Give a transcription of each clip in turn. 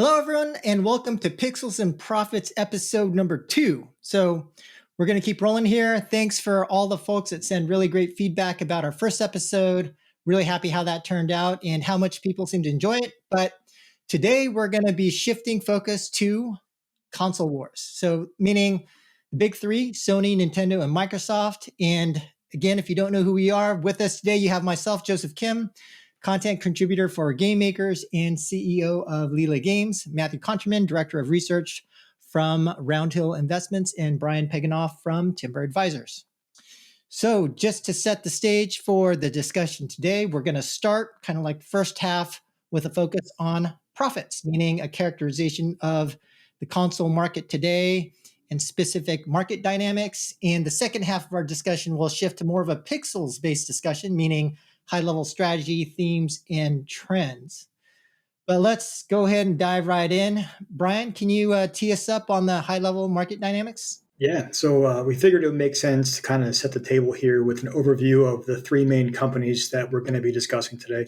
Hello, everyone, and welcome to Pixels and Profits episode number 2. So, we're going to keep rolling here. Thanks for all the folks that send really great feedback about our first episode. Really happy how that turned out and how much people seem to enjoy it. But today, we're going to be shifting focus to console wars. So, meaning the big three, Sony, Nintendo, and Microsoft. And again, if you don't know who we are, with us today, you have myself, Joseph Kim, content contributor for Gamemakers and CEO of Lila Games, Matthew Conterman, director of research from Roundhill Investments, and Brian Peganoff from Timber Advisors. So just to set the stage for the discussion today, we're going to start kind of like first half with a focus on profits, meaning a characterization of the console market today and specific market dynamics. And the second half of our discussion will shift to more of a pixels-based discussion, meaning high-level strategy, themes, and trends. But let's go ahead and dive right in. Brian, can you tee us up on the high-level market dynamics? Yeah, so we figured it would make sense to kind of set the table here with an overview of the three main companies that we're going to be discussing today,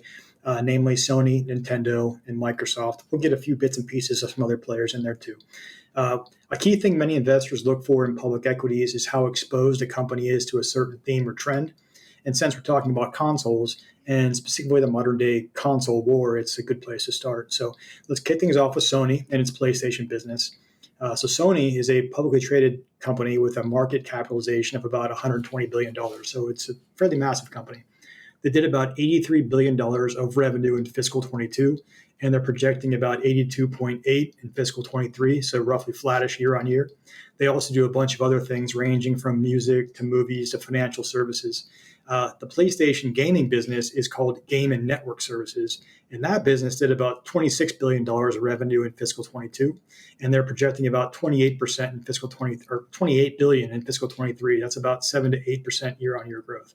namely Sony, Nintendo, and Microsoft. We'll get a few bits and pieces of some other players in there too. A key thing many investors look for in public equities is how exposed a company is to a certain theme or trend. And since we're talking about consoles, and specifically the modern day console war, it's a good place to start. So let's kick things off with Sony and its PlayStation business. So Sony is a publicly traded company with a market capitalization of about $120 billion. So it's a fairly massive company. They did about $83 billion of revenue in fiscal 22, and they're projecting about 82.8 in fiscal 23, so roughly flattish year on year. They also do a bunch of other things ranging from music to movies to financial services. The PlayStation gaming business is called Game and Network Services, and that business did about $26 billion of revenue in fiscal 22, and they're projecting about 28% in fiscal 20 or 28 billion in fiscal 23. That's about 7 to 8% year-on-year growth.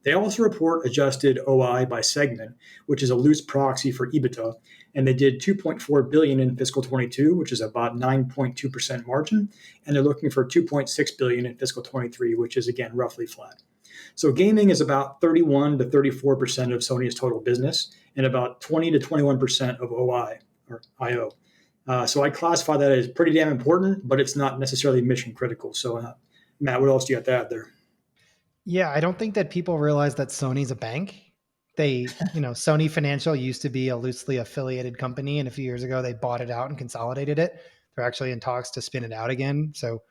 They also report adjusted OI by segment, which is a loose proxy for EBITDA, and they did 2.4 billion in fiscal 22, which is about 9.2% margin, and they're looking for 2.6 billion in fiscal 23, which is again roughly flat. So gaming is about 31 to 34% of Sony's total business and about 20 to 21% of OI or IO. So I classify that as pretty damn important, but it's not necessarily mission critical. So Matt, what else do you have to add there? Yeah, I don't think that people realize that Sony's a bank. Sony Financial used to be a loosely affiliated company, and a few years ago they bought it out and consolidated it. They're actually in talks to spin it out again. So,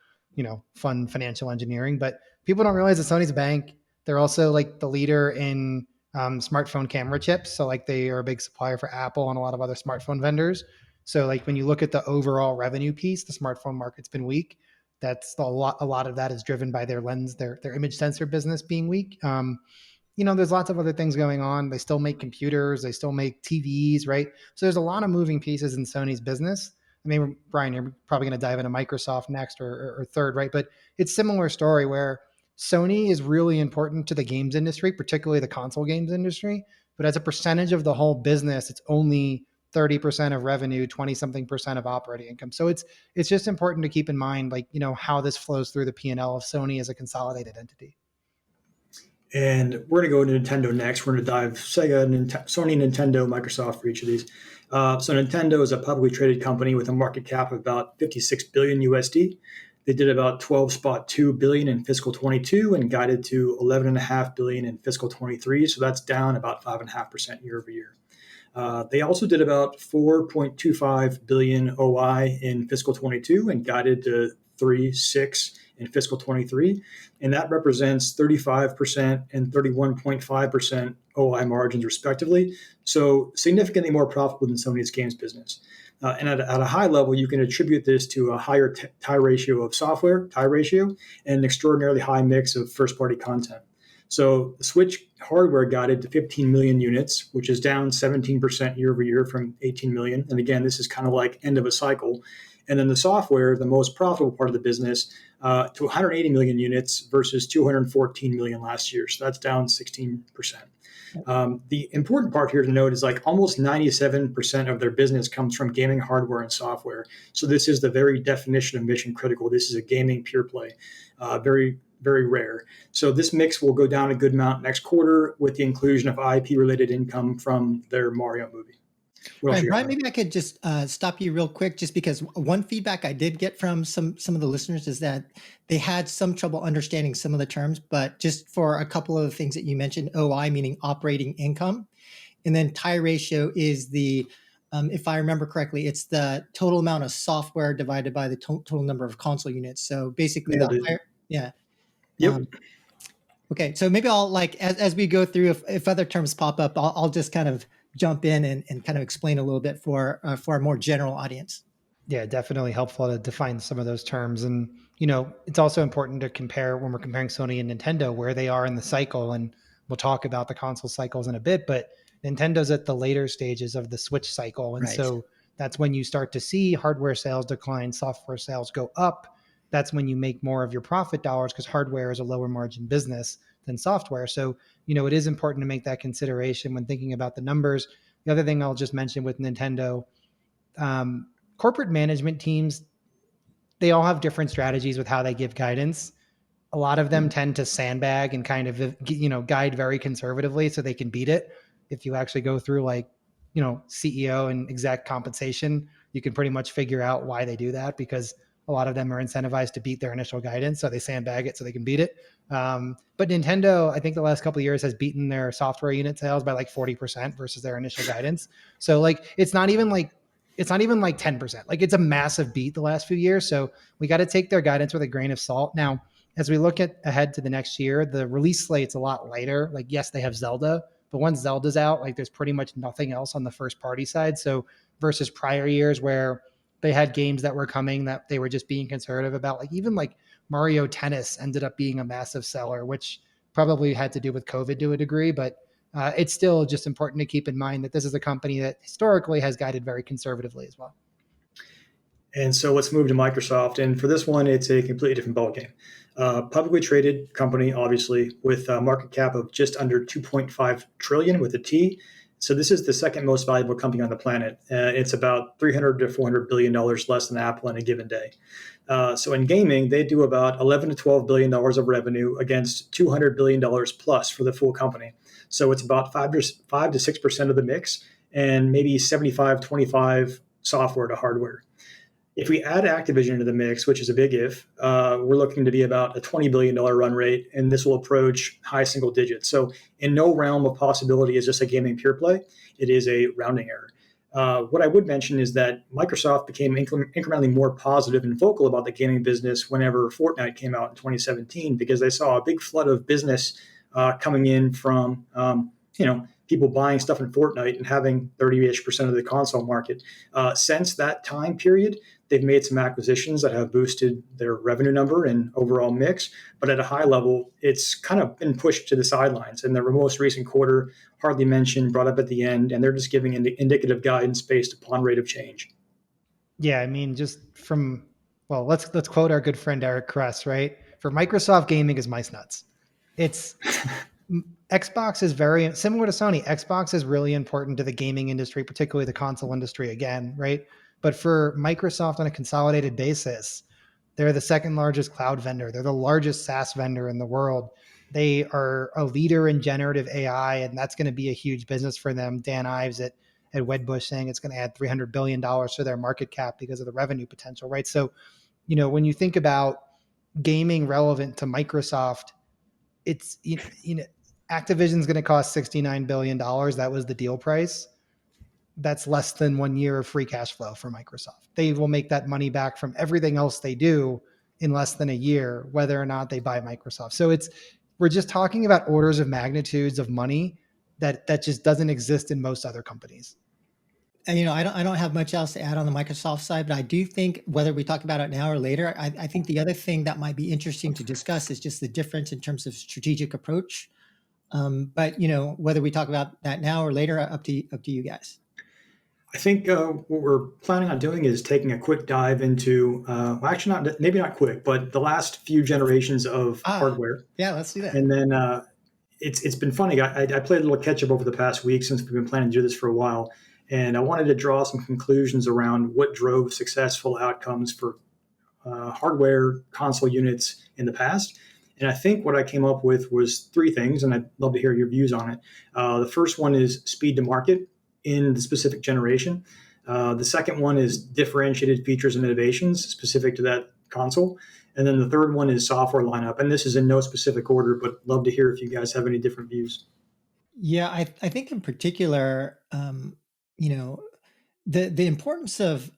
fun financial engineering. But people don't realize that Sony's a bank. They're also like the leader in smartphone camera chips. So, like, they are a big supplier for Apple and a lot of other smartphone vendors. So, like, when you look at the overall revenue piece, the smartphone market's been weak. That's a lot of that is driven by their lens, their image sensor business being weak. There's lots of other things going on. They still make computers, they still make TVs, right? So there's a lot of moving pieces in Sony's business. I mean, Brian, you're probably going to dive into Microsoft next or third, right? But it's a similar story where Sony is really important to the games industry, particularly the console games industry. But as a percentage of the whole business, it's only 30% of revenue, 20 something percent of operating income. So it's just important to keep in mind, how this flows through the P&L of Sony as a consolidated entity. And we're going to go to Nintendo next. We're going to dive Sony, Nintendo, Microsoft for each of these. So Nintendo is a publicly traded company with a market cap of about 56 billion USD. They did about 12.2 billion in fiscal 22 and guided to 11.5 billion in fiscal 23. So that's down about 5.5% year over year. They also did about 4.25 billion OI in fiscal 22 and guided to 3.6 in fiscal 23. And that represents 35% and 31.5% OI margins respectively. So significantly more profitable than Sony's games business. And at a high level, you can attribute this to a higher tie ratio of software, tie ratio, and an extraordinarily high mix of first-party content. So the Switch hardware guided to 15 million units, which is down 17% year over year from 18 million. And again, this is kind of like end of a cycle. And then the software, the most profitable part of the business, to 180 million units versus 214 million last year. So that's down 16%. The important part here to note is like almost 97% of their business comes from gaming hardware and software. So this is the very definition of mission critical. This is a gaming pure play, very, very rare. So this mix will go down a good amount next quarter with the inclusion of IP related income from their Mario movie. What All else right, you got, Brian, Brian? maybe I could just stop you real quick, just because one feedback I did get from some of the listeners is that they had some trouble understanding some of the terms, but just for a couple of the things that you mentioned, OI meaning operating income, and then tie ratio is the, if I remember correctly, it's the total amount of software divided by the total number of console units. So basically, the Nailed it. higher, yeah. Yep. Okay, so maybe I'll like as we go through, if other terms pop up, I'll just kind of jump in and kind of explain a little bit for a more general audience. Yeah, definitely helpful to define some of those terms. And, you know, it's also important to compare when we're comparing Sony and Nintendo, where they are in the cycle. And we'll talk about the console cycles in a bit, but Nintendo's at the later stages of the Switch cycle. And Right. so that's when you start to see hardware sales decline, software sales go up. That's when you make more of your profit dollars because hardware is a lower margin business than software. So, you know, it is important to make that consideration when thinking about the numbers. The other thing I'll just mention with Nintendo, um, corporate management teams, they all have different strategies with how they give guidance. A lot of them tend to sandbag and kind of, you know, guide very conservatively so they can beat it. If you actually go through like, you know, CEO and exec compensation, you can pretty much figure out why they do that because a lot of them are incentivized to beat their initial guidance. So they sandbag it so they can beat it. But Nintendo, I think the last couple of years has beaten their software unit sales by like 40% versus their initial guidance. So like, it's not even like 10%. Like it's a massive beat the last few years. So we got to take their guidance with a grain of salt. Now, as we look at ahead to the next year, the release slate's a lot lighter. Like, yes, they have Zelda, but once Zelda's out, like there's pretty much nothing else on the first party side. So versus prior years where they had games that were coming that they were just being conservative about, like even like Mario Tennis ended up being a massive seller, which probably had to do with COVID to a degree, but it's still just important to keep in mind that this is a company that historically has guided very conservatively as well. And so let's move to Microsoft. And for this one, it's a completely different ballgame. Publicly traded company, obviously, with a market cap of just under 2.5 trillion with a T. So this is the second most valuable company on the planet. It's about 300 to 400 billion dollars less than Apple in a given day. So in gaming, they do about 11 to 12 billion dollars of revenue against 200 billion dollars plus for the full company. So it's about 5 to 6% of the mix, and maybe 75-25 software to hardware. If we add Activision into the mix, which is a big if, we're looking to be about a $20 billion run rate, and this will approach high single digits. So, in no realm of possibility is this a gaming pure play. It is a rounding error. What I would mention is that Microsoft became incrementally more positive and vocal about the gaming business whenever Fortnite came out in 2017, because they saw a big flood of business coming in from people buying stuff in Fortnite and having 30-ish% of the console market. Since that time period, they've made some acquisitions that have boosted their revenue number and overall mix, but at a high level, it's kind of been pushed to the sidelines. And the most recent quarter, hardly mentioned, brought up at the end, and they're just giving indicative guidance based upon rate of change. Yeah, I mean, just from well, let's quote our good friend Eric Kress, right? For Microsoft, gaming is mice nuts. It's Xbox is very similar to Sony. Xbox is really important to the gaming industry, particularly the console industry again, right? But for Microsoft on a consolidated basis, they're the second largest cloud vendor. They're the largest SaaS vendor in the world. They are a leader in generative AI, and that's going to be a huge business for them. Dan Ives at Wedbush saying it's going to add $300 billion to their market cap because of the revenue potential, right? So, you know, when you think about gaming relevant to Microsoft, it's Activision's going to cost $69 billion. That was the deal price. That's less than 1 year of free cash flow for Microsoft. They will make that money back from everything else they do in less than a year, whether or not they buy Microsoft. So we're just talking about orders of magnitudes of money that just doesn't exist in most other companies. And I don't have much else to add on the Microsoft side, but I do think whether we talk about it now or later, I think the other thing that might be interesting to discuss is just the difference in terms of strategic approach. But whether we talk about that now or later, up to you guys. I think what we're planning on doing is taking a quick dive into, well, actually not maybe not quick, but the last few generations of hardware, Yeah, let's do that. and then it's been funny. I played a little catch up over the past week since we've been planning to do this for a while, and I wanted to draw some conclusions around what drove successful outcomes for hardware console units in the past. And I think what I came up with was three things, and I'd love to hear your views on it. The first one is speed to market. in the specific generation. The second one is differentiated features and innovations specific to that console. And then the third one is software lineup. And this is in no specific order, but love to hear if you guys have any different views. Yeah, I think in particular, you know, the importance of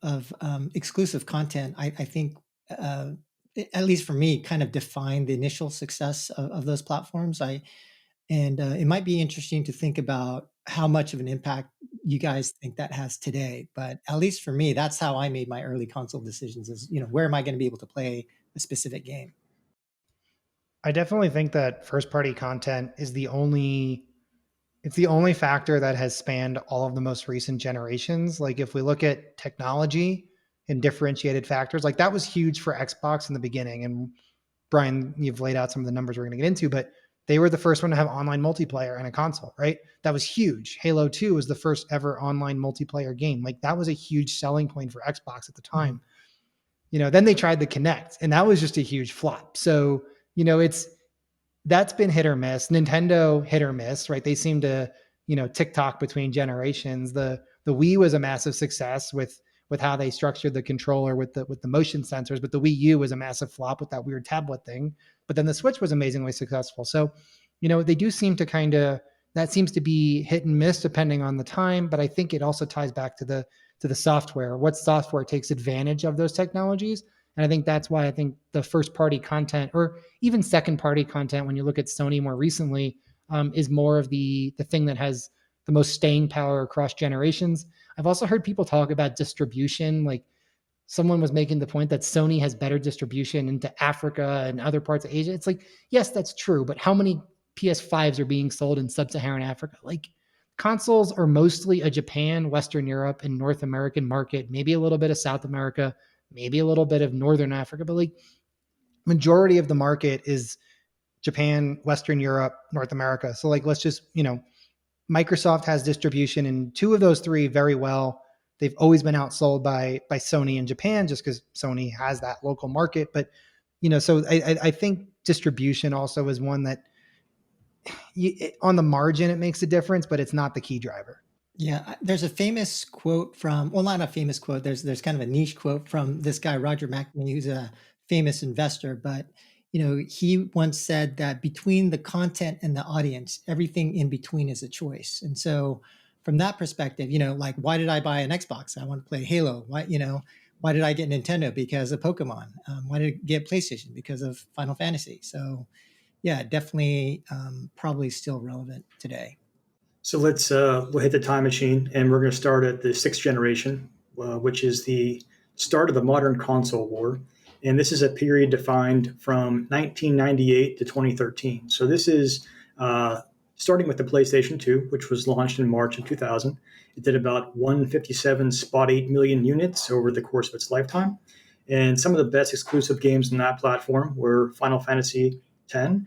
exclusive content, I think, at least for me, kind of defined the initial success of those platforms. It might be interesting to think about how much of an impact you guys think that has today. But at least for me, that's how I made my early console decisions: is, where am I going to be able to play a specific game? I definitely think that first party content is it's the only factor that has spanned all of the most recent generations. Like if we look at technology and differentiated factors, like that was huge for Xbox in the beginning. And Brian, you've laid out some of the numbers we're going to get into, but they were the first one to have online multiplayer in a console, right? That was huge. Halo 2 was the first ever online multiplayer game. Like that was a huge selling point for Xbox at the time. Then they tried the Kinect and that was just a huge flop. So, that's been hit or miss. Nintendo hit or miss, right? They seem to, TikTok between generations. The Wii was a massive success with how they structured the controller with the motion sensors, but the Wii U was a massive flop with that weird tablet thing. But then the Switch was amazingly successful. So, they do seem to that seems to be hit and miss depending on the time. But I think it also ties back to the software. What software takes advantage of those technologies? And I think that's why I think the first party content or even second party content, when you look at Sony more recently, is more of the thing that has the most staying power across generations. I've also heard people talk about distribution. Like someone was making the point that Sony has better distribution into Africa and other parts of Asia. It's like, yes, that's true. But how many PS5s are being sold in sub-Saharan Africa? Like consoles are mostly a Japan, Western Europe, and North American market, maybe a little bit of South America, maybe a little bit of Northern Africa, but like majority of the market is Japan, Western Europe, North America. So like, let's just, Microsoft has distribution in two of those three very well. They've always been outsold by Sony in Japan just because Sony has that local market. But, so I think distribution also is one that on the margin, it makes a difference, but it's not the key driver. Yeah, there's a famous quote from, well, not a famous quote. There's kind of a niche quote from this guy, Roger McNamee, who's a famous investor. But, he once said that between the content and the audience, everything in between is a choice. And so from that perspective, like, why did I buy an Xbox? I want to play Halo. Why did I get Nintendo? Because of Pokemon. Why did I get PlayStation? Because of Final Fantasy. So yeah, definitely probably still relevant today. So we'll hit the time machine and we're going to start at the sixth generation, which is the start of the modern console war. And this is a period defined from 1998 to 2013. So this is starting with the PlayStation 2, which was launched in March of 2000. It did about 157.8 million units over the course of its lifetime. And some of the best exclusive games on that platform were Final Fantasy X,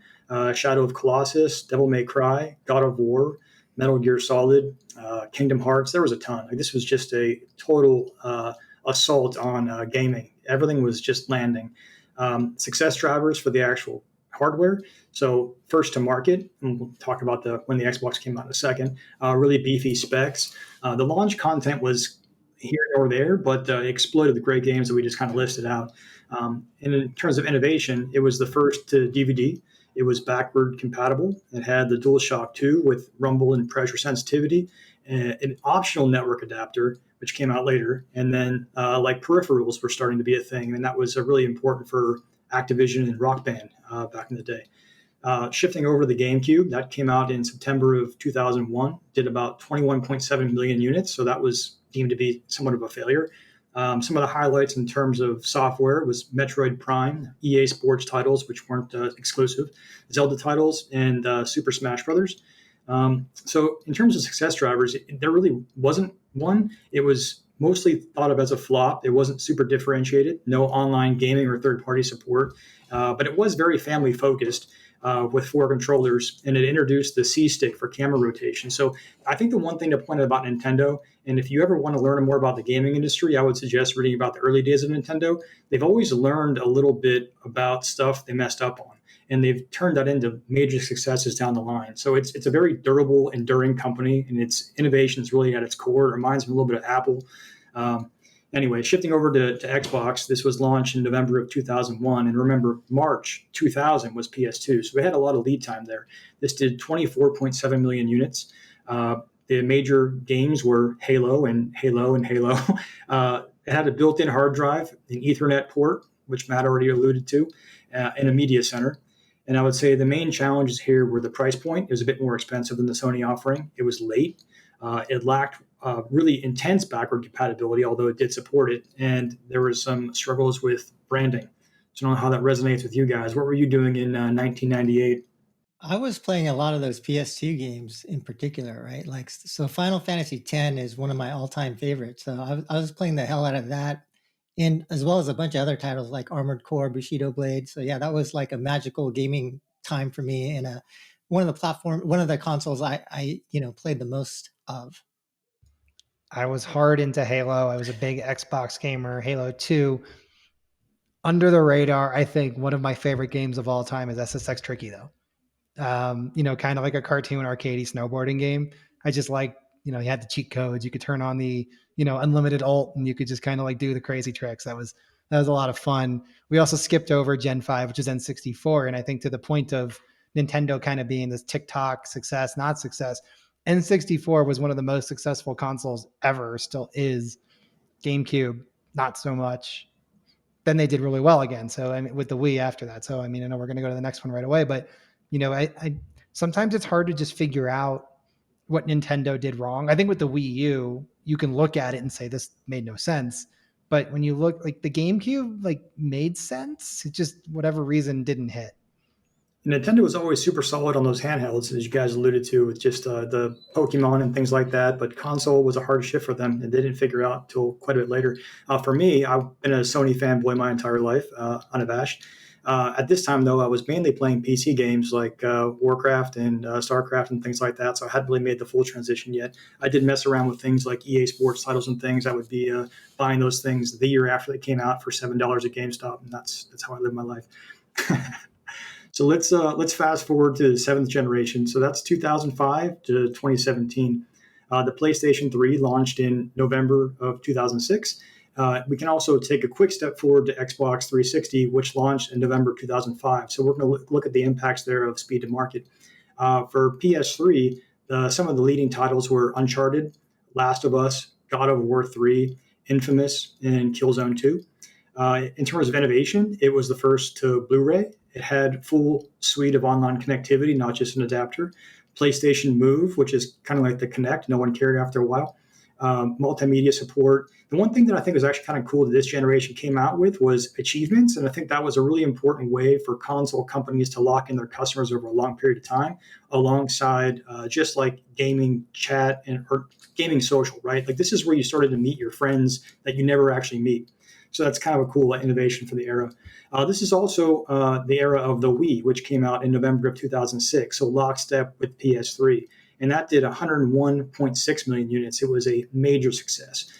Shadow of Colossus, Devil May Cry, God of War, Metal Gear Solid, Kingdom Hearts. There was a ton. Like, this was just a total assault on gaming. Everything was just landing. Success drivers for the actual hardware. So first to market, and we'll talk about when the Xbox came out in a second, really beefy specs. The launch content was here or there, but exploited the great games that we just kind of listed out. And in terms of innovation, it was the first to DVD. It was backward compatible. It had the DualShock 2 with rumble and pressure sensitivity, and an optional network adapter, which came out later. And then like peripherals were starting to be a thing. And that was really important for Activision and Rock Band back in the day. Shifting over to the GameCube, that came out in September of 2001, did about 21.7 million units. So that was deemed to be somewhat of a failure. Some of the highlights in terms of software was Metroid Prime, EA Sports titles, which weren't exclusive, Zelda titles, and Super Smash Brothers. So in terms of success drivers, there really wasn't one. It was mostly thought of as a flop. It wasn't super differentiated, no online gaming or third-party support, but it was very family-focused. With 4 controllers, and it introduced the C-stick for camera rotation. So I think the one thing to point out about Nintendo, and if you ever want to learn more about the gaming industry, I would suggest reading about the early days of Nintendo. They've always learned a little bit about stuff they messed up on. and they've turned that into major successes down the line. So it's a very durable, enduring company, and its innovation is really at its core. It reminds me a little bit of Apple. Um, Anyway, shifting over to Xbox, this was launched in November of 2001. And remember, March 2000 was PS2. So we had a lot of lead time there. This did 24.7 million units. The major games were Halo and Halo and Halo. It had a built in hard drive, an Ethernet port, which Matt already alluded to, and a media center. And I would say the main challenges here were the price point. It was a bit more expensive than the Sony offering. It was late. It lacked really intense backward compatibility, although it did support it. And there was some struggles with branding. So I don't know how that resonates with you guys. What were you doing in 1998? I was playing a lot of those PS2 games in particular, right? Like, so Final Fantasy X is one of my all-time favorites. So I was playing the hell out of that, and as well as a bunch of other titles like Armored Core, Bushido Blade. So yeah, that was like a magical gaming time for me, and one of the consoles I played the most of. I was hard into Halo. I was a big Xbox gamer. Halo 2. Under the radar, I think one of my favorite games of all time is SSX Tricky, though. Kind of like a cartoon arcadey snowboarding game. I just like, you had the cheat codes. You could turn on the, unlimited ult, and you could just kind of like do the crazy tricks. That was a lot of fun. We also skipped over Gen 5, which is N64. And I think to the point of Nintendo kind of being this TikTok success, not success, N64 was one of the most successful consoles ever, still is. GameCube, not so much. Then they did really well again. So I mean, with the Wii after that. So I mean, I know we're going to go to the next one right away, but I sometimes it's hard to just figure out what Nintendo did wrong. I think with the Wii U, you can look at it and say this made no sense. But when you look like the GameCube, like made sense. It just whatever reason didn't hit. Nintendo was always super solid on those handhelds, as you guys alluded to, with just the Pokemon and things like that. But console was a hard shift for them, and they didn't figure out until quite a bit later. For me, I've been a Sony fanboy my entire life, unabashed. At this time, though, I was mainly playing PC games like Warcraft and StarCraft and things like that. So I hadn't really made the full transition yet. I did mess around with things like EA Sports titles and things. I would be buying those things the year after they came out for $7 at GameStop, and that's how I live my life. So let's fast forward to the seventh generation. So that's 2005 to 2017. The PlayStation 3 launched in November of 2006. We can also take a quick step forward to Xbox 360, which launched in November 2005. So we're going to look at the impacts there of speed to market. For PS3, some of the leading titles were Uncharted, Last of Us, God of War 3, Infamous, and Killzone 2. In terms of innovation, it was the first to Blu-ray. It had full suite of online connectivity, not just an adapter. PlayStation Move, which is kind of like the Kinect, no one cared after a while. Multimedia support. The one thing that I think was actually kind of cool that this generation came out with was achievements, and I think that was a really important way for console companies to lock in their customers over a long period of time, alongside just like gaming chat or gaming social, right? Like this is where you started to meet your friends that you never actually meet. So that's kind of a cool innovation for the era. This is also the era of the Wii, which came out in November of 2006, so lockstep with PS3. And that did 101.6 million units. It was a major success.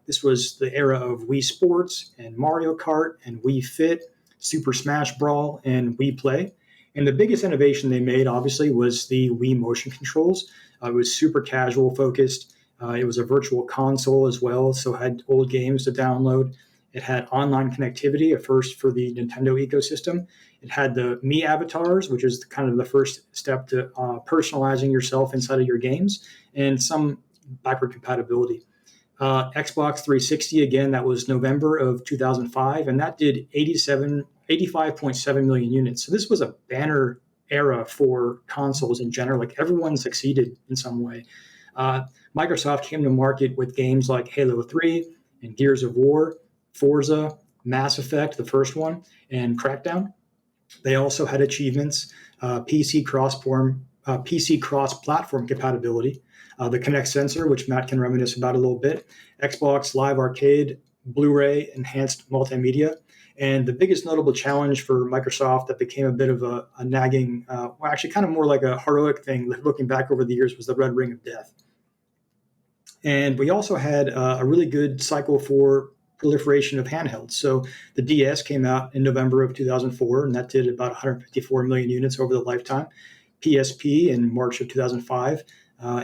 This was the era of Wii Sports and Mario Kart and Wii Fit, Super Smash Brawl, and Wii Play. And the biggest innovation they made, obviously, was the Wii motion controls. It was super casual focused. It was a virtual console as well, so it had old games to download. It had online connectivity, a first for the Nintendo ecosystem. It had the Me avatars, which is kind of the first step to personalizing yourself inside of your games, and some backward compatibility. Xbox 360, again, that was November of 2005, and that did 85.7 million units. So this was a banner era for consoles in general. Like everyone succeeded in some way. Microsoft came to market with games like Halo 3 and Gears of War, Forza, Mass Effect, the first one, and Crackdown. They also had achievements, PC cross-platform compatibility, the Kinect sensor, which Matt can reminisce about a little bit, Xbox Live Arcade, Blu-ray, enhanced multimedia, and the biggest notable challenge for Microsoft that became a bit of a nagging, actually kind of more like a heroic thing looking back over the years, was the Red Ring of Death. And we also had a really good cycle for proliferation of handhelds. So the DS came out in November of 2004, and that did about 154 million units over the lifetime. PSP in March of 2005,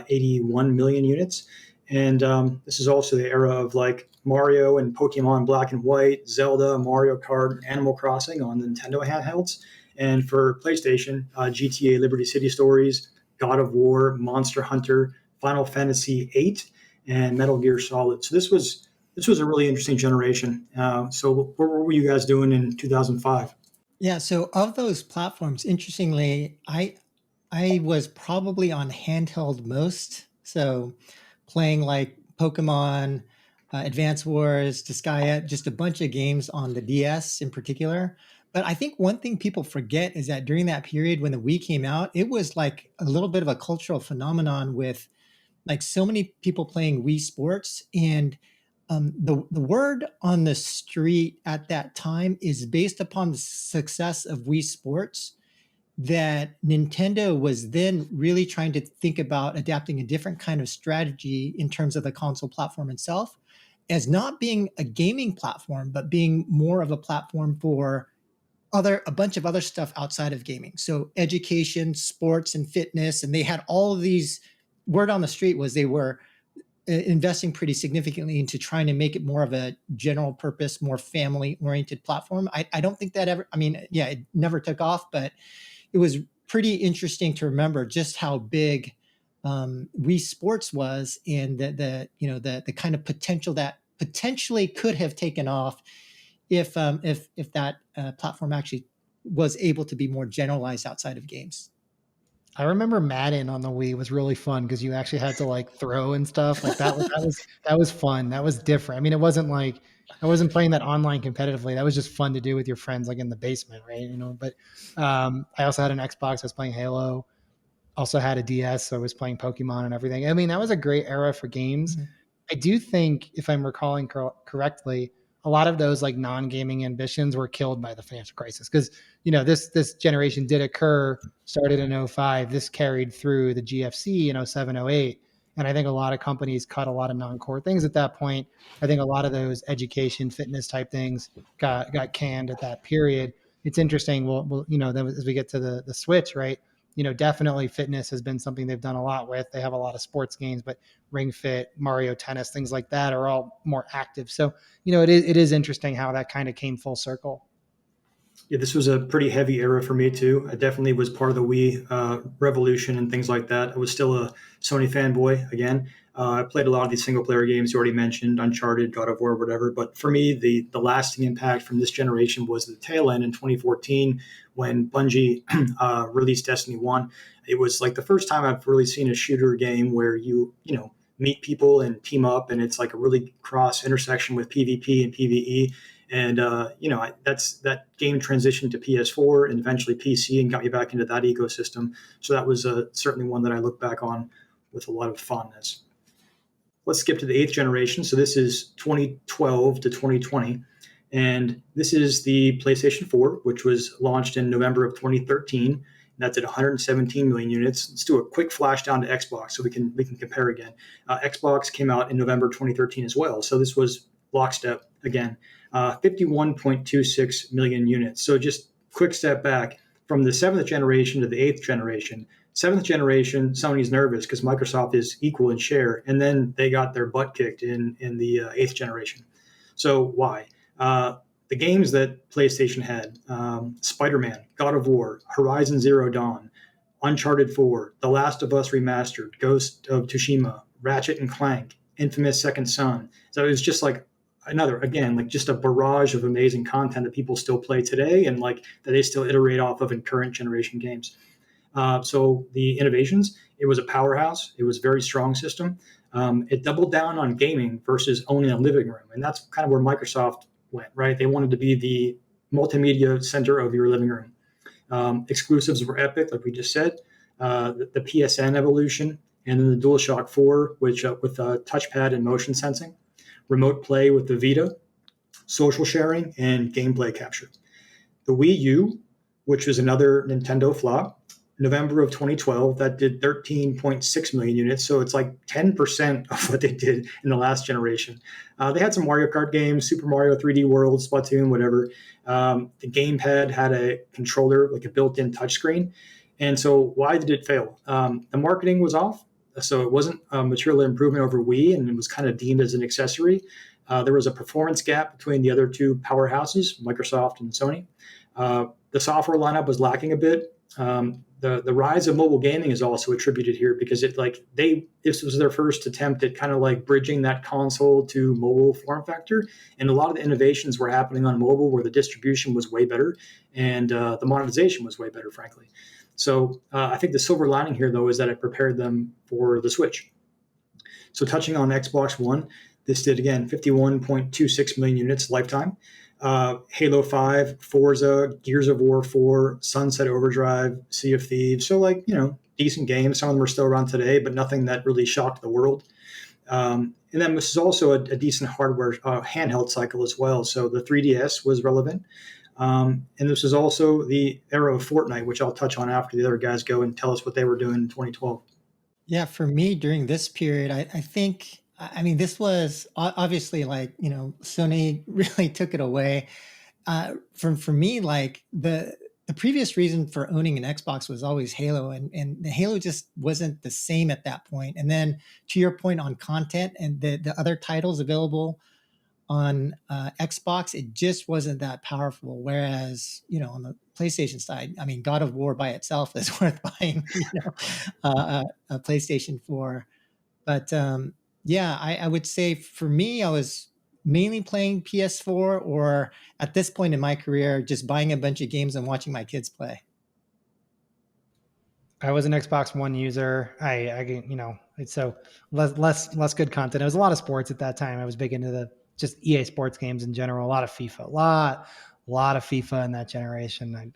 81 million units. And this is also the era of like Mario and Pokemon Black and White, Zelda, Mario Kart, Animal Crossing on the Nintendo handhelds. And for PlayStation, GTA Liberty City Stories, God of War, Monster Hunter, Final Fantasy VIII, and Metal Gear Solid. So this was a really interesting generation. So what were you guys doing in 2005? Yeah, so of those platforms, interestingly, I was probably on handheld most. So playing like Pokemon, Advance Wars, Disgaea, just a bunch of games on the DS in particular. But I think one thing people forget is that during that period when the Wii came out, it was like a little bit of a cultural phenomenon with like so many people playing Wii Sports. And the word on the street at that time is based upon the success of Wii Sports that Nintendo was then really trying to think about adapting a different kind of strategy in terms of the console platform itself as not being a gaming platform, but being more of a platform for a bunch of other stuff outside of gaming. So education, sports, and fitness. And they had all of these. Word on the street was they were investing pretty significantly into trying to make it more of a general purpose, more family oriented platform. I don't think that ever, I mean, yeah, it never took off, but it was pretty interesting to remember just how big Wii Sports was, and the kind of potential that potentially could have taken off if that platform actually was able to be more generalized outside of games. I remember Madden on the Wii was really fun because you actually had to like throw and stuff like that. That was fun. That was different. I mean, it wasn't like I wasn't playing that online competitively. That was just fun to do with your friends, like in the basement, right? But I also had an Xbox. I was playing Halo. Also had a DS, so I was playing Pokemon and everything. I mean, that was a great era for games. Mhm. I do think, if I'm recalling correctly, a lot of those like non-gaming ambitions were killed by the financial crisis because this generation did occur, started in '05. This carried through the GFC in '07, '08, and I think a lot of companies cut a lot of non-core things at that point. I think a lot of those education, fitness type things got canned at that period. It's interesting. Well, then as we get to the Switch, right? Definitely fitness has been something they've done a lot with. They have a lot of sports games, but Ring Fit, Mario Tennis, things like that are all more active. So, it is interesting how that kind of came full circle. Yeah, this was a pretty heavy era for me too. I definitely was part of the Wii revolution and things like that. I was still a Sony fanboy again. I played a lot of these single player games you already mentioned, Uncharted, God of War, whatever. But for me, the lasting impact from this generation was the tail end in 2014 when Bungie released Destiny 1. It was like the first time I've really seen a shooter game where you meet people and team up, and it's like a really cross intersection with PvP and PvE. And that game transitioned to PS4 and eventually PC and got me back into that ecosystem. So that was certainly one that I look back on with a lot of fondness. Let's skip to the eighth generation. So this is 2012 to 2020. And this is the PlayStation 4, which was launched in November of 2013. That's at 117 million units. Let's do a quick flash down to Xbox so we can compare again. Xbox came out in November 2013 as well. So this was lockstep again. 51.26 million units. So just quick step back from the seventh generation to the eighth generation. Seventh generation, Sony's nervous because Microsoft is equal in share, and then they got their butt kicked in the eighth generation. So why? The games that PlayStation had, Spider-Man, God of War, Horizon Zero Dawn, Uncharted 4, The Last of Us Remastered, Ghost of Tsushima, Ratchet and Clank, Infamous Second Son. So it was just like just a barrage of amazing content that people still play today and like that they still iterate off of in current generation games. So the innovations, it was a powerhouse. It was a very strong system. It doubled down on gaming versus owning a living room. And that's kind of where Microsoft went, right? They wanted to be the multimedia center of your living room. Exclusives were epic, like we just said. The PSN evolution, and then the DualShock 4, which with touchpad and motion sensing, remote play with the Vita, social sharing, and gameplay capture. The Wii U, which was another Nintendo flop, November of 2012, that did 13.6 million units. So it's like 10% of what they did in the last generation. They had some Mario Kart games, Super Mario 3D World, Splatoon, whatever. The gamepad had a controller, like a built in touchscreen. And so why did it fail? The marketing was off. So it wasn't a material improvement over Wii, and it was kind of deemed as an accessory. There was a performance gap between the other two powerhouses, Microsoft and Sony. The software lineup was lacking a bit. The rise of mobile gaming is also attributed here because this was their first attempt at kind of like bridging that console to mobile form factor, and a lot of the innovations were happening on mobile where the distribution was way better and the monetization was way better, frankly. So I think the silver lining here though is that it prepared them for the Switch. So touching on Xbox One, this did again 51.26 million units lifetime. Halo 5, Forza, Gears of War 4, Sunset Overdrive, Sea of Thieves. So, like, decent games. Some of them are still around today, but nothing that really shocked the world. And then this is also a decent hardware handheld cycle as well. So the 3DS was relevant. And this is also the era of Fortnite, which I'll touch on after the other guys go and tell us what they were doing in 2012. Yeah, for me during this period, I think, I mean, this was obviously like, Sony really took it away. For me, like the previous reason for owning an Xbox was always Halo, and the Halo just wasn't the same at that point. And then to your point on content and the other titles available on Xbox, it just wasn't that powerful. Whereas, on the PlayStation side, I mean, God of War by itself is worth buying, a PlayStation 4. But yeah, I would say for me, I was mainly playing PS4, or at this point in my career, just buying a bunch of games and watching my kids play. I was an Xbox One user. It's so less good content. It was a lot of sports at that time. I was big into the just EA Sports games in general. A lot of FIFA, lot of FIFA in that generation.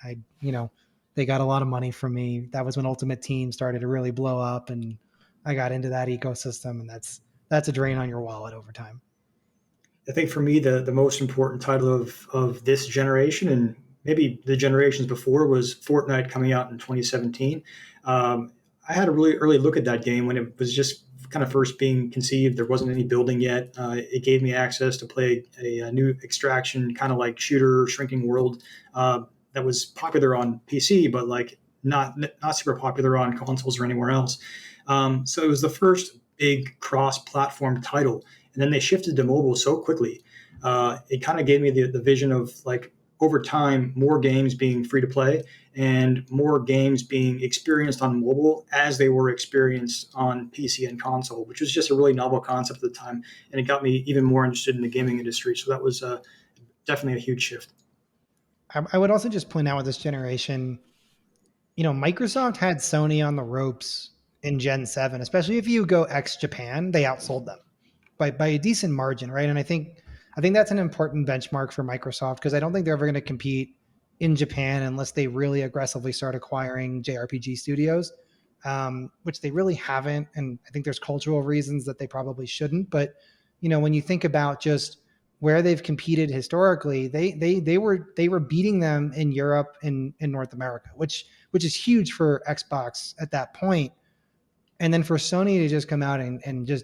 They got a lot of money from me. That was when Ultimate Team started to really blow up, and I got into that ecosystem, and that's a drain on your wallet over time. I think for me, the most important title of this generation and maybe the generations before was Fortnite coming out in 2017. I had a really early look at that game when it was just kind of first being conceived. There wasn't any building yet. It gave me access to play a new extraction kind of like shooter shrinking world that was popular on PC, but like not super popular on consoles or anywhere else. So it was the first big cross-platform title, and then they shifted to mobile so quickly. It kind of gave me the vision of like over time, more games being free to play and more games being experienced on mobile as they were experienced on PC and console, which was just a really novel concept at the time. And it got me even more interested in the gaming industry. So that was definitely a huge shift. I would also just point out with this generation, Microsoft had Sony on the ropes in Gen 7, especially if you go ex Japan, they outsold them by a decent margin, right? And I think that's an important benchmark for Microsoft because I don't think they're ever going to compete in Japan unless they really aggressively start acquiring JRPG studios, which they really haven't. And I think there's cultural reasons that they probably shouldn't. But when you think about just where they've competed historically, they were beating them in Europe and in North America, which is huge for Xbox at that point. And then for Sony to just come out and just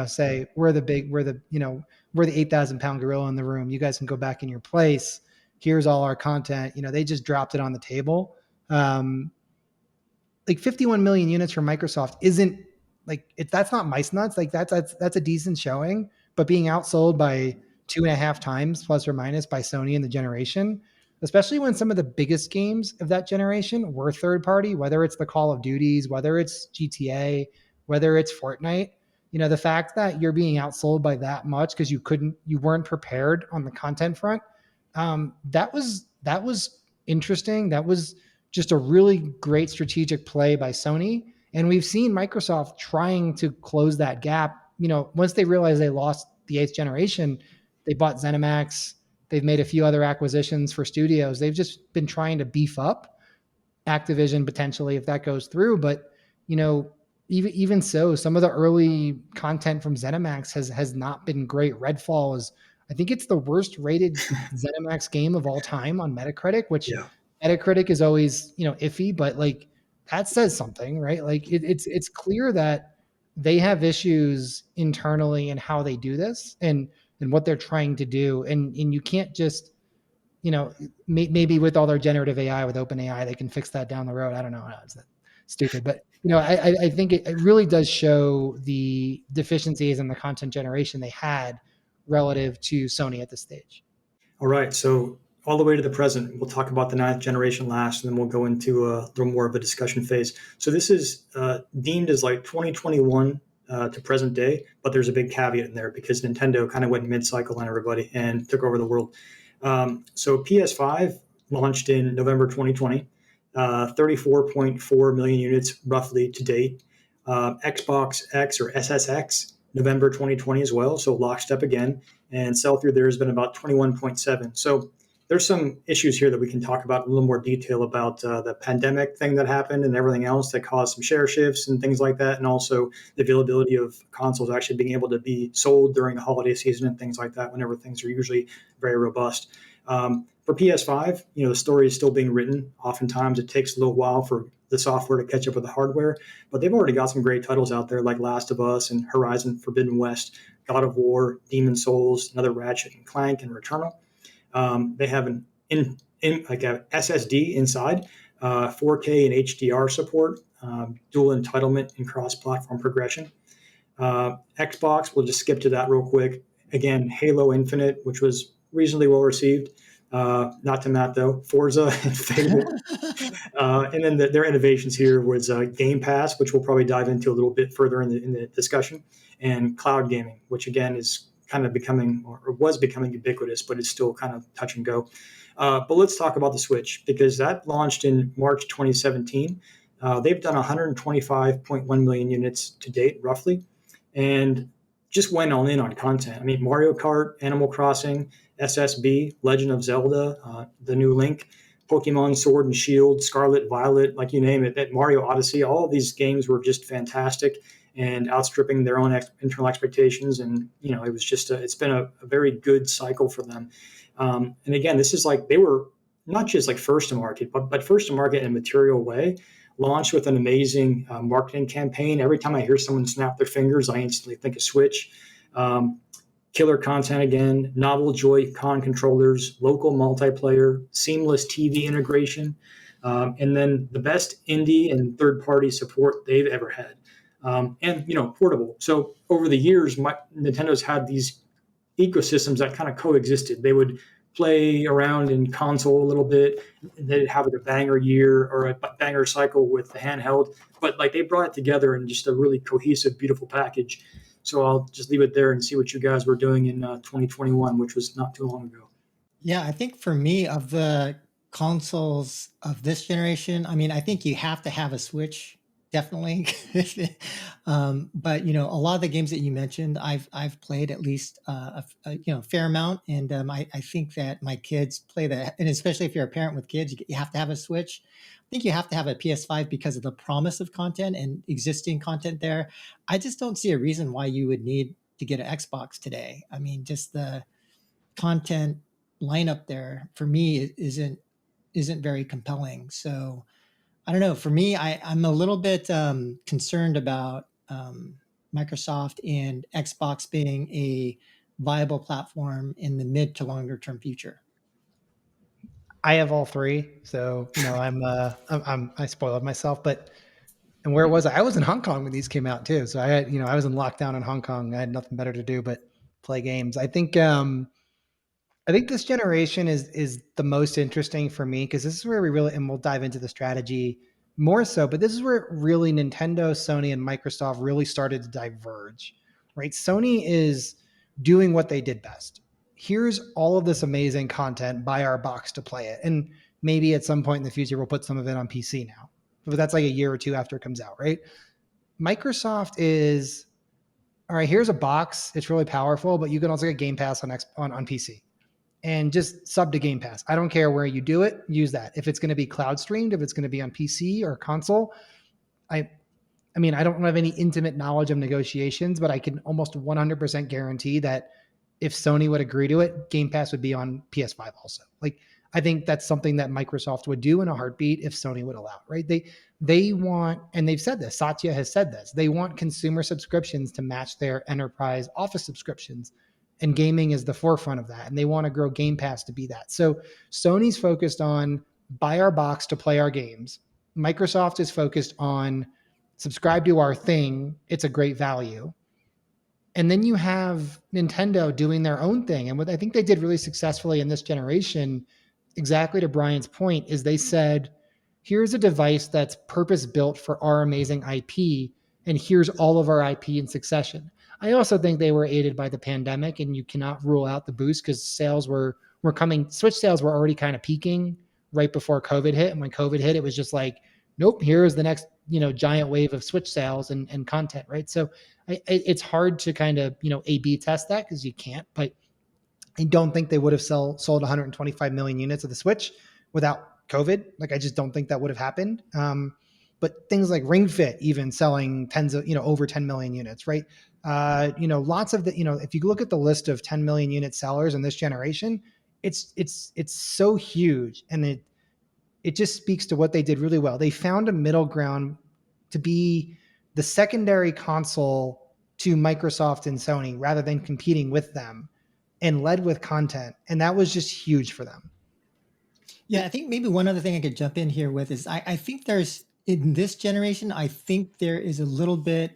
say we're the 8,000-pound gorilla in the room. You guys can go back in your place. Here's all our content. They just dropped it on the table. Like 51 million units from Microsoft isn't like that's not mice nuts. Like that's a decent showing, but being outsold by 2.5 times plus or minus by Sony in the generation, especially when some of the biggest games of that generation were third party, whether it's the Call of Duties, whether it's GTA, whether it's Fortnite. The fact that you're being outsold by that much because you weren't prepared on the content front, that was interesting. That was just a really great strategic play by Sony. And we've seen Microsoft trying to close that gap. Once they realized they lost the eighth generation, they bought ZeniMax. They've made a few other acquisitions for studios. They've just been trying to beef up Activision potentially if that goes through. But, even so, some of the early content from ZeniMax has not been great. Redfall is, I think it's the worst rated ZeniMax game of all time on Metacritic, which Yeah. Metacritic is always, iffy, but like that says something, right? Like it's clear that they have issues internally in how they do this and what they're trying to do, and you can't just, you know, maybe with all their generative AI with OpenAI, they can fix that down the road. I don't know. It's stupid, but you know, I think it really does show the deficiencies in the content generation they had relative to Sony at this stage. All right, so all the way to the present, we'll talk about the ninth generation last, and then we'll go into a little more of a discussion phase. So this is deemed as like 2021 to present day, but there's a big caveat in there because Nintendo kind of went mid-cycle on everybody and took over the world. So PS5 launched in November 2020, 34.4 million units roughly to date. Xbox X or SSX, November 2020 as well, so lockstep again. And sell-through there has been about 21.7. So there's some issues here that we can talk about in a little more detail about the pandemic thing that happened and everything else that caused some share shifts and things like that, and also the availability of consoles actually being able to be sold during the holiday season and things like that, whenever things are usually very robust. For PS5, you know, the story is still being written. Oftentimes, it takes a little while for the software to catch up with the hardware, but they've already got some great titles out there like Last of Us and Horizon Forbidden West, God of War, Demon Souls, another Ratchet and Clank, and Returnal. They have an like a SSD inside, 4K and HDR support, dual entitlement and cross-platform progression. Xbox, we'll just skip to that real quick. Again, Halo Infinite, which was reasonably well received. Not to Matt though, Forza and Fable. And then their innovations here was Game Pass, which we'll probably dive into a little bit further in the discussion, and cloud gaming, which again is kind of becoming or was becoming ubiquitous, but it's still kind of touch and go. But let's talk about the Switch because that launched in March 2017. They've done 125.1 million units to date, roughly, and just went all in on content. I mean, Mario Kart, Animal Crossing, SSB, Legend of Zelda, the new Link, Pokemon Sword and Shield, Scarlet Violet, like you name it, that Mario Odyssey, all of these games were just fantastic and outstripping their own internal expectations. And, you know, it was just, it's been a very good cycle for them. And again, this is like, they were not just like first to market, but first to market in a material way, launched with an amazing marketing campaign. Every time I hear someone snap their fingers, I instantly think of Switch. Killer content again, novel Joy-Con controllers, local multiplayer, seamless TV integration, and then the best indie and third-party support they've ever had. And, you know, portable. So over the years, Nintendo's had these ecosystems that kind of coexisted. They would play around in console a little bit. They'd have a banger year or a banger cycle with the handheld, but like they brought it together in just a really cohesive, beautiful package. So I'll just leave it there and see what you guys were doing in 2021, which was not too long ago. Yeah, I think for me, of the consoles of this generation, I mean, I think you have to have a Switch, definitely. But you know, a lot of the games that you mentioned, I've played at least you know, fair amount, and I think that my kids play that, and especially if you're a parent with kids, you have to have a Switch. I think you have to have a PS5 because of the promise of content and existing content there. I just don't see a reason why you would need to get an Xbox today. I mean, just the content lineup there for me isn't very compelling. So I don't know. For me, I'm a little bit concerned about Microsoft and Xbox being a viable platform in the mid to longer term future. I have all three, so you know I spoiled myself. But and where was I? I was in Hong Kong when these came out too. So I had, you know, I was in lockdown in Hong Kong. I had nothing better to do but play games. I think this generation is the most interesting for me because this is where we really, and we'll dive into the strategy more so, but this is where really Nintendo, Sony, and Microsoft really started to diverge, right? Sony is doing what they did best. Here's all of this amazing content, buy our box to play it. And maybe at some point in the future, we'll put some of it on PC now, but that's like a year or two after it comes out, right? Microsoft is, all right, here's a box. It's really powerful, but you can also get Game Pass on PC and just sub to Game Pass. I don't care where you do it, use that. If it's going to be cloud streamed, if it's going to be on PC or console, I mean, I don't have any intimate knowledge of negotiations, but I can almost 100% guarantee that if Sony would agree to it, Game Pass would be on PS5 also. Like, I think that's something that Microsoft would do in a heartbeat if Sony would allow, right? They want, and they've said this, Satya has said this, they want consumer subscriptions to match their enterprise Office subscriptions. And gaming is the forefront of that. And they want to grow Game Pass to be that. So Sony's focused on buy our box to play our games. Microsoft is focused on subscribe to our thing. It's a great value. And then you have Nintendo doing their own thing. And what I think they did really successfully in this generation, exactly to Brian's point, is they said, here's a device that's purpose built for our amazing IP, and here's all of our IP in succession. I also think they were aided by the pandemic, and you cannot rule out the boost because sales were coming. Switch sales were already kind of peaking right before COVID hit. And when COVID hit, it was just like, nope, here's the next, giant wave of Switch sales and content, right? So it's hard to kind of, A/B test that because you can't, but I don't think they would have sold 125 million units of the Switch without COVID. Like, I just don't think that would have happened. But things like Ring Fit even selling tens of, over 10 million units, right? Lots of the, if you look at the list of 10 million unit sellers in this generation, it's so huge. And it just speaks to what they did really well. They found a middle ground to be the secondary console to Microsoft and Sony rather than competing with them, and led with content. And that was just huge for them. Yeah, I think maybe one other thing I could jump in here with is I think there's, in this generation, I think there is a little bit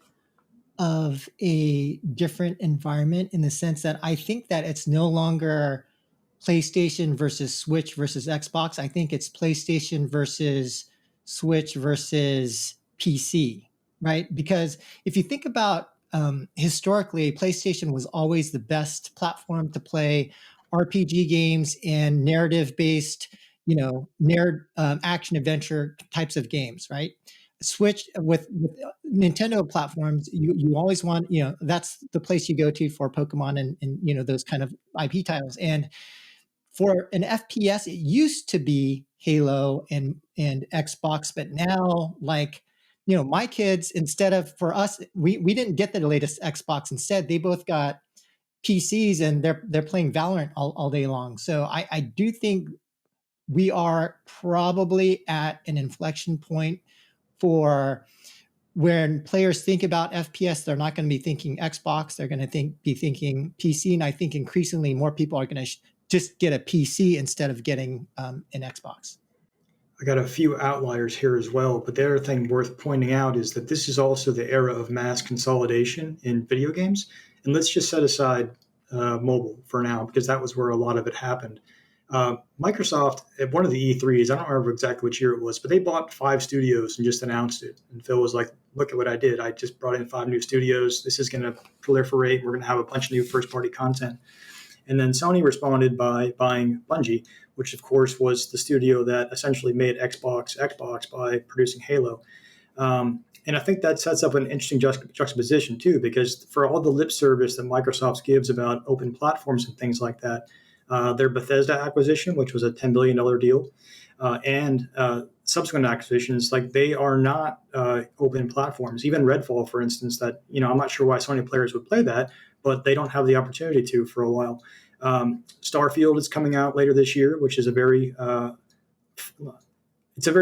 of a different environment in the sense that I think that it's no longer PlayStation versus Switch versus Xbox. I think it's PlayStation versus Switch versus PC, right? Because if you think about historically, PlayStation was always the best platform to play RPG games and narrative-based, action adventure types of games, right? Switch with Nintendo platforms, you always want, that's the place you go to for Pokemon and those kind of IP titles. And for an FPS, it used to be Halo and Xbox, but now, like, my kids, instead of, for us, we didn't get the latest Xbox. Instead, they both got PCs and they're playing Valorant all day long. So I do think we are probably at an inflection point for when players think about FPS, they're not going to be thinking Xbox. They're going to be thinking PC. And I think increasingly more people are going to just get a PC instead of getting an Xbox. I got a few outliers here as well, but the other thing worth pointing out is that this is also the era of mass consolidation in video games. And let's just set aside mobile for now, because that was where a lot of it happened. Microsoft, at one of the E3s, I don't remember exactly which year it was, but they bought 5 studios and just announced it. And Phil was like, look at what I did. I just brought in 5 new studios. This is going to proliferate. We're going to have a bunch of new first-party content. And then Sony responded by buying Bungie, which of course was the studio that essentially made Xbox by producing Halo. And I think that sets up an interesting juxtaposition too, because for all the lip service that Microsoft gives about open platforms and things like that, their Bethesda acquisition, which was a $10 billion deal, and subsequent acquisitions, like, they are not open platforms. Even Redfall, for instance, that, I'm not sure why Sony players would play that, but they don't have the opportunity to for a while. Starfield is coming out later this year, which is a very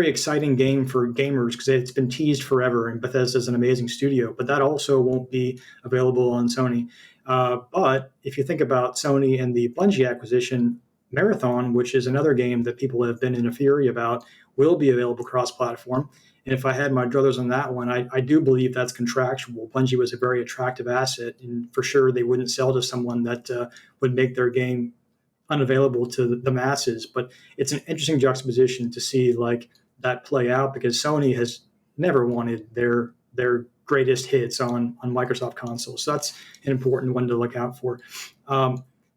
exciting game for gamers because it's been teased forever, and Bethesda is an amazing studio, but that also won't be available on Sony. But if you think about Sony and the Bungie acquisition, Marathon, which is another game that people have been in a fury about, will be available cross-platform. And if I had my druthers on that one, I do believe that's contractual. Bungie was a very attractive asset, and for sure they wouldn't sell to someone that would make their game unavailable to the masses. But it's an interesting juxtaposition to see like that play out, because Sony has never wanted their greatest hits on Microsoft consoles. So that's an important one to look out for.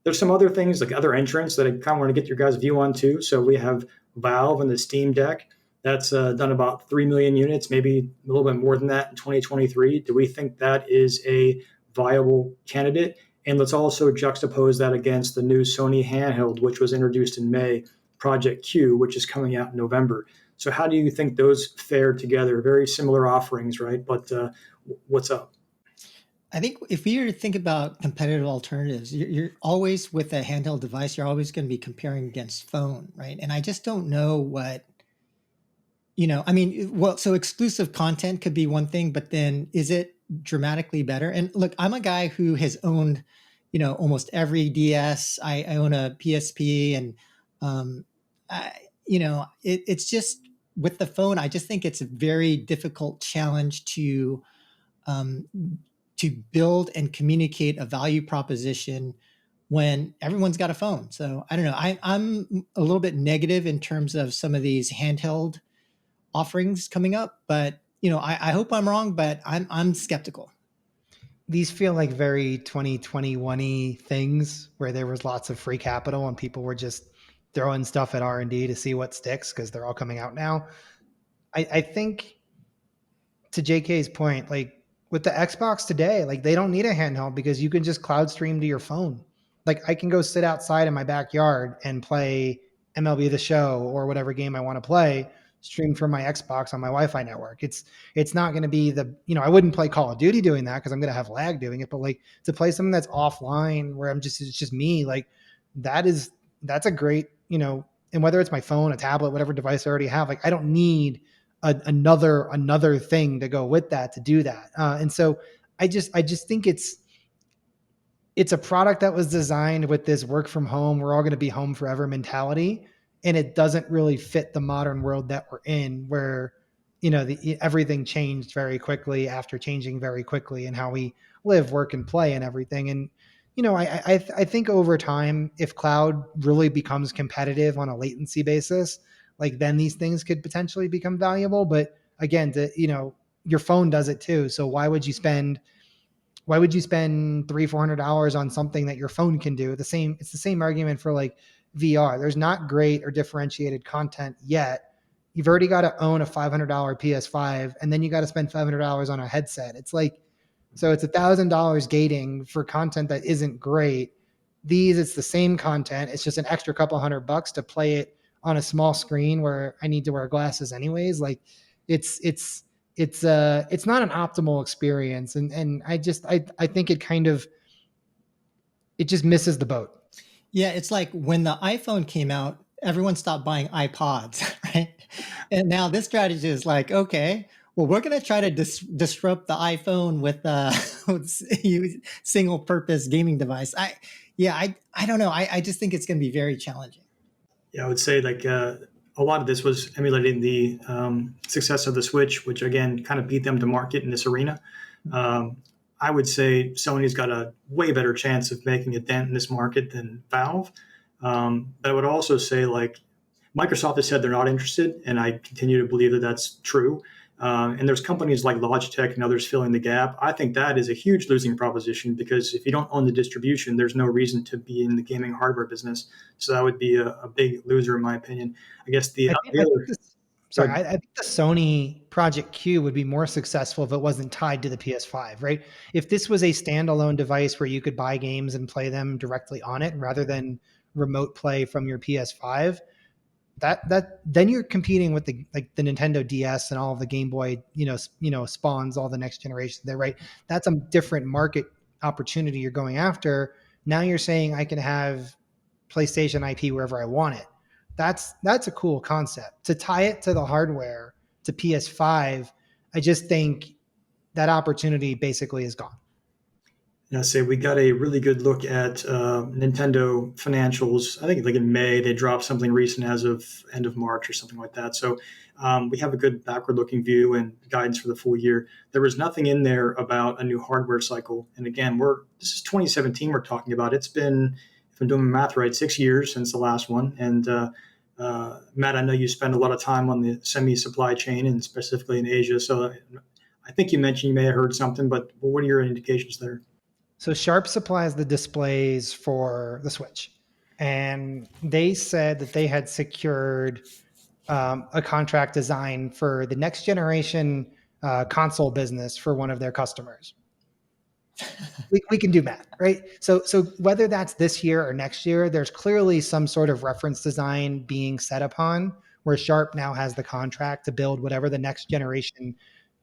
There's some other things, like other entrants, that I kind of want to get your guys' view on too. So we have Valve and the Steam Deck. That's done about 3 million units, maybe a little bit more than that in 2023. Do we think that is a viable candidate? And let's also juxtapose that against the new Sony handheld, which was introduced in May, Project Q, which is coming out in November. So how do you think those fare together? Very similar offerings, right? But what's up? I think if we were to think about competitive alternatives, you're always with a handheld device, you're always going to be comparing against phone, right? And I just don't know what, I mean, well, so exclusive content could be one thing, but then is it dramatically better? And look, I'm a guy who has owned, almost every DS. I own a PSP, and um, it's just with the phone. I just think it's a very difficult challenge um, to build and communicate a value proposition when everyone's got a phone. So I don't know. I'm a little bit negative in terms of some of these handheld offerings coming up, but I hope I'm wrong, but I'm skeptical. These feel like very 2021 things where there was lots of free capital and people were just throwing stuff at R&D to see what sticks because they're all coming out now. I think to JK's point, like with the Xbox today, like they don't need a handheld because you can just cloud stream to your phone. Like I can go sit outside in my backyard and play MLB The Show or whatever game I want to play, stream from my Xbox on my Wi-Fi network. It's not going to be I wouldn't play Call of Duty doing that because I'm going to have lag doing it. But like to play something that's offline where it's just me, like that's a great, and whether it's my phone, a tablet, whatever device I already have, like I don't need another thing to go with that to do that. And so I just think it's a product that was designed with this work from home, we're all going to be home forever mentality, and it doesn't really fit the modern world that we're in, where everything changed very quickly after changing very quickly, and how we live, work, and play, and everything. And I think over time, if cloud really becomes competitive on a latency basis, like then these things could potentially become valuable. But again, your phone does it too. So why would you spend $300-400 on something that your phone can do? It's the same argument for like VR. There's not great or differentiated content yet. You've already got to own a $500 PS5, and then you got to spend $500 on a headset. It's like, so it's $1,000 gating for content that isn't great. It's the same content. It's just an extra couple $100 to play it on a small screen where I need to wear glasses anyways. Like it's it's it's not an optimal experience, and I think it just misses the boat. Yeah, it's like when the iPhone came out, everyone stopped buying iPods, right? And now this strategy is like, okay, well, we're going to try to disrupt the iPhone with single purpose gaming device. I don't know. I just think it's going to be very challenging. Yeah, I would say like a lot of this was emulating the success of the Switch, which again kind of beat them to market in this arena. Um, I would say Sony's got a way better chance of making a dent in this market than Valve. But I would also say like Microsoft has said they're not interested, and I continue to believe that that's true. And there's companies like Logitech and others filling the gap. I think that is a huge losing proposition because if you don't own the distribution, there's no reason to be in the gaming hardware business. So that would be a big loser, in my opinion. I guess the I think other. this, sorry, I think the Sony Project Q would be more successful if it wasn't tied to the PS5, right? If this was a standalone device where you could buy games and play them directly on it rather than remote play from your PS5, that then you're competing with the Nintendo DS and all of the Game Boy, spawns all the next generation there, right? That's a different market opportunity you're going after. Now you're saying I can have PlayStation IP wherever I want it. That's a cool concept. To tie it to the hardware to PS5, I just think that opportunity basically is gone. Say we got a really good look at Nintendo financials. I think like in May they dropped something recent as of end of March or something like that. So we have a good backward-looking view and guidance for the full year. There was nothing in there about a new hardware cycle. And again, this is 2017 we're talking about. It's been, if I'm doing my math right, 6 years since the last one. And Matt, I know you spend a lot of time on the semi supply chain and specifically in Asia. So I think you mentioned you may have heard something, but what are your indications there? So Sharp supplies the displays for the Switch, and they said that they had secured a contract design for the next generation console business for one of their customers. We can do math, right? So whether that's this year or next year, there's clearly some sort of reference design being set upon where Sharp now has the contract to build whatever the next generation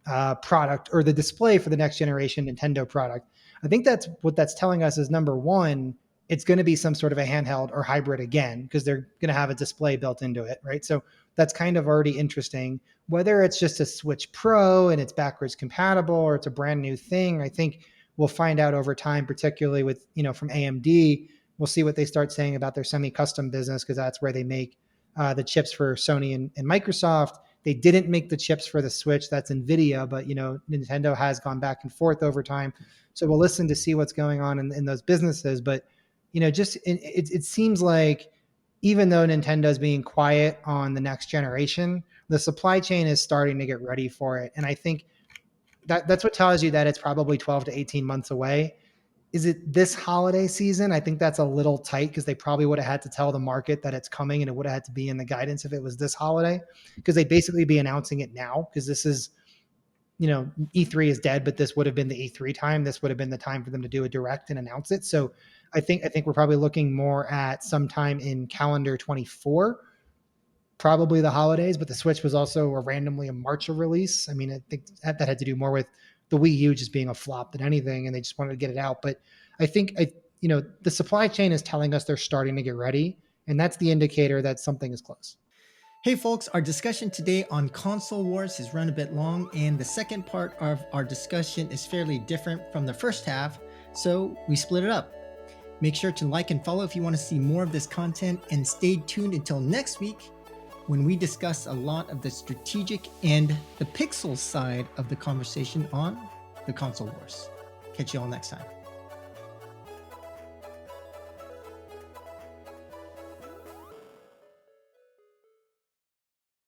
product or the display for the next generation Nintendo product. I think that's what that's telling us is number one, it's going to be some sort of a handheld or hybrid again, because they're going to have a display built into it, right? So that's kind of already interesting. Whether it's just a Switch Pro and it's backwards compatible or it's a brand new thing, I think we'll find out over time, particularly with, from AMD. We'll see what they start saying about their semi-custom business, because that's where they make the chips for Sony and Microsoft. They didn't make the chips for the Switch. That's NVIDIA, but Nintendo has gone back and forth over time. So we'll listen to see what's going on in those businesses. But it seems like even though Nintendo's being quiet on the next generation, the supply chain is starting to get ready for it. And I think that's what tells you that it's probably 12 to 18 months away. Is it this holiday season? I think that's a little tight, because they probably would have had to tell the market that it's coming, and it would have had to be in the guidance if it was this holiday, because they'd basically be announcing it now, because this is, E3 is dead, but this would have been the E3 time. This would have been the time for them to do a direct and announce it. So I think we're probably looking more at sometime in calendar 24, probably the holidays, but the Switch was also randomly a March release. I mean, I think that had to do more with the Wii U just being a flop than anything, and they just wanted to get it out. But I think, the supply chain is telling us they're starting to get ready, and that's the indicator that something is close. Hey folks, our discussion today on console wars has run a bit long, and the second part of our discussion is fairly different from the first half, so we split it up. Make sure to like and follow if you want to see more of this content, and stay tuned until next week when we discuss a lot of the strategic and the pixel side of the conversation on the console wars. Catch you all next time.